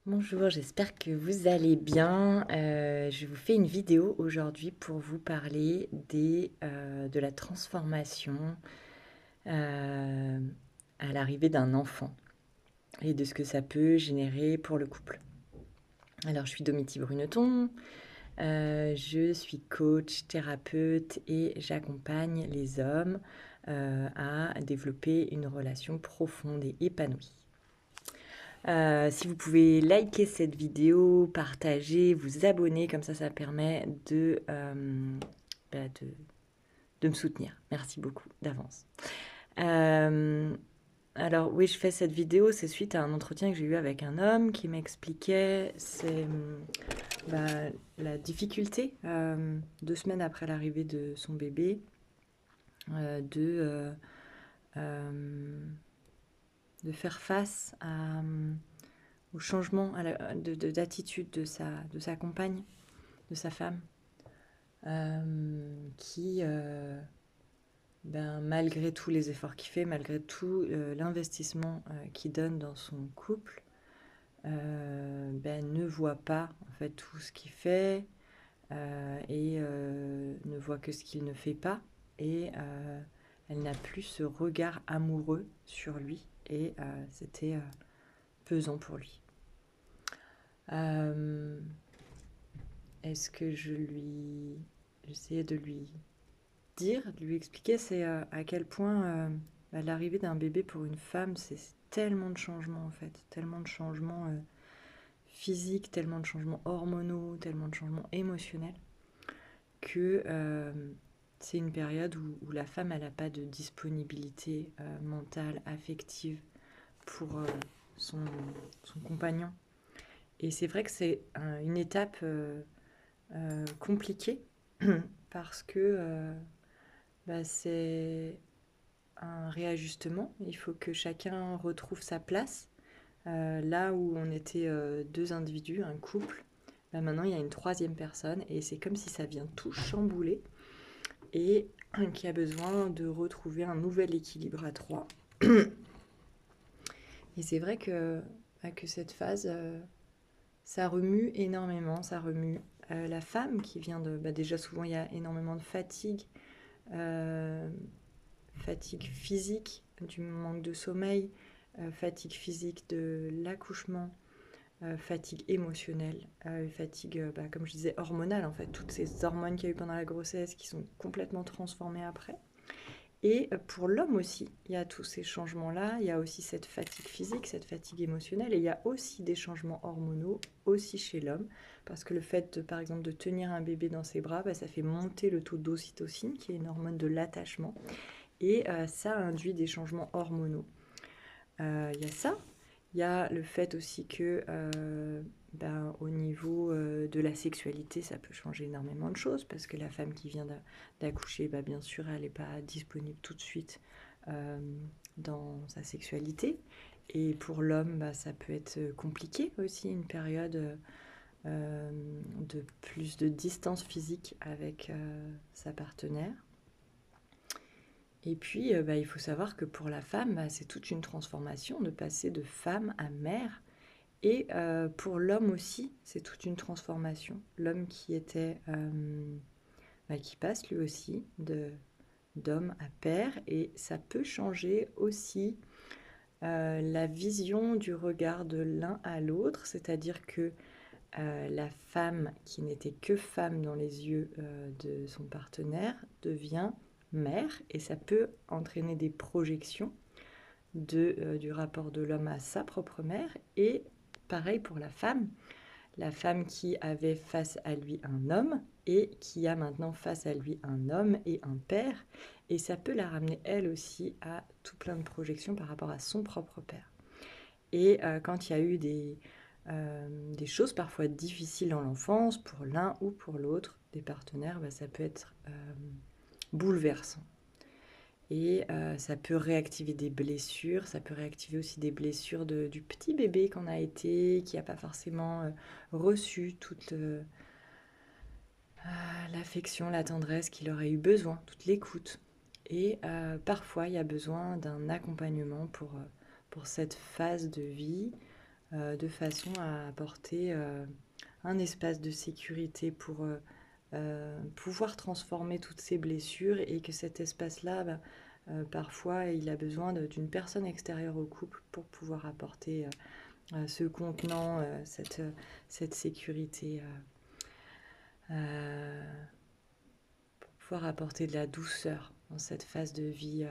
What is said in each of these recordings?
Bonjour, j'espère que vous allez bien. Je vous fais une vidéo aujourd'hui pour vous parler de la transformation euh, à l'arrivée d'un enfant et de ce que ça peut générer pour le couple. Alors, je suis Domiti Bruneton, je suis coach, thérapeute et j'accompagne les hommes à développer une relation profonde et épanouie. Si vous pouvez liker cette vidéo, partager, vous abonner, comme ça permet bah, de me soutenir. Merci beaucoup d'avance. Euh, alors oui, je fais cette vidéo, c'est suite à un entretien que j'ai eu avec un homme qui m'expliquait bah, la difficulté, 2 semaines après l'arrivée de son bébé, euh, de, euh, euh, de faire face au changement d'attitude de sa compagne, de sa femme, qui, malgré tous les efforts qu'il fait, malgré tout l'investissement qu'il donne dans son couple, ne voit pas en fait tout ce qu'il fait et ne voit que ce qu'il ne fait pas. Et elle n'a plus ce regard amoureux sur lui et c'était pesant pour lui. Euh, Est-ce que j'essayais de lui dire, de lui expliquer, c'est à quel point l'arrivée d'un bébé pour une femme, c'est tellement de changements en fait, tellement de changements physiques, tellement de changements hormonaux, tellement de changements émotionnels, que c'est une période où la femme, elle n'a pas de disponibilité mentale, affective pour son, son compagnon. Et c'est vrai que c'est une étape compliquée parce que c'est un réajustement. Il faut que chacun retrouve sa place. Là où on était deux individus, un couple, maintenant il y a une troisième personne et c'est comme si ça vient tout chambouler et qui a besoin de retrouver un nouvel équilibre à trois. Et c'est vrai que cette phase, ça remue énormément, ça remue la femme qui vient de... déjà souvent il y a énormément de fatigue, euh, fatigue physique, du manque de sommeil, fatigue physique de l'accouchement, fatigue émotionnelle, fatigue, comme je disais, hormonale en fait, toutes ces hormones qu'il y a eu pendant la grossesse qui sont complètement transformées après. Et pour l'homme aussi, il y a tous ces changements-là, il y a aussi cette fatigue physique, cette fatigue émotionnelle, et il y a aussi des changements hormonaux, aussi chez l'homme, parce que le fait, par exemple, de tenir un bébé dans ses bras, ça fait monter le taux d'ocytocine, qui est une hormone de l'attachement, et ça induit des changements hormonaux. Il y a ça. Il y a le fait aussi que au niveau de la sexualité, ça peut changer énormément de choses parce que la femme qui vient d'accoucher, bien sûr, elle n'est pas disponible tout de suite euh, dans sa sexualité. Et pour l'homme, ça peut être compliqué aussi, une période de plus de distance physique avec sa partenaire. Et puis, il faut savoir que pour la femme, c'est toute une transformation de passer de femme à mère. Et pour l'homme aussi, c'est toute une transformation. L'homme qui était, qui passe lui aussi d'homme à père, et ça peut changer aussi la vision du regard de l'un à l'autre, c'est-à-dire que la femme qui n'était que femme dans les yeux de son partenaire devient mère, et ça peut entraîner des projections du rapport de l'homme à sa propre mère, et pareil pour la femme qui avait face à lui un homme et qui a maintenant face à lui un homme et un père, et ça peut la ramener elle aussi à tout plein de projections par rapport à son propre père. Et quand il y a eu des choses parfois difficiles dans l'enfance, pour l'un ou pour l'autre des partenaires, ça peut être bouleversant. Et ça peut réactiver des blessures, ça peut réactiver aussi des blessures du petit bébé qu'on a été, qui n'a pas forcément reçu toute l'affection, la tendresse qu'il aurait eu besoin, toute l'écoute. Et parfois, il y a besoin d'un accompagnement pour cette phase de vie de façon à apporter un espace de sécurité pour pouvoir transformer toutes ces blessures et que cet espace-là, parfois, il a besoin d'une personne extérieure au couple pour pouvoir apporter ce contenant, cette sécurité, euh, pour pouvoir apporter de la douceur dans cette phase de vie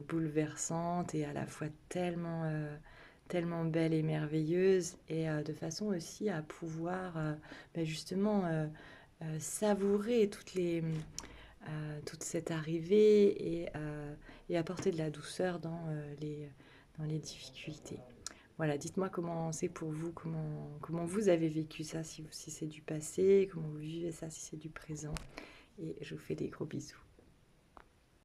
bouleversante et à la fois tellement belle et merveilleuse, et de façon aussi à pouvoir justement savourer toute cette arrivée et apporter de la douceur dans les difficultés. Voilà, dites-moi comment c'est pour vous, comment vous avez vécu ça, si c'est du passé, comment vous vivez ça, si c'est du présent. Et je vous fais des gros bisous.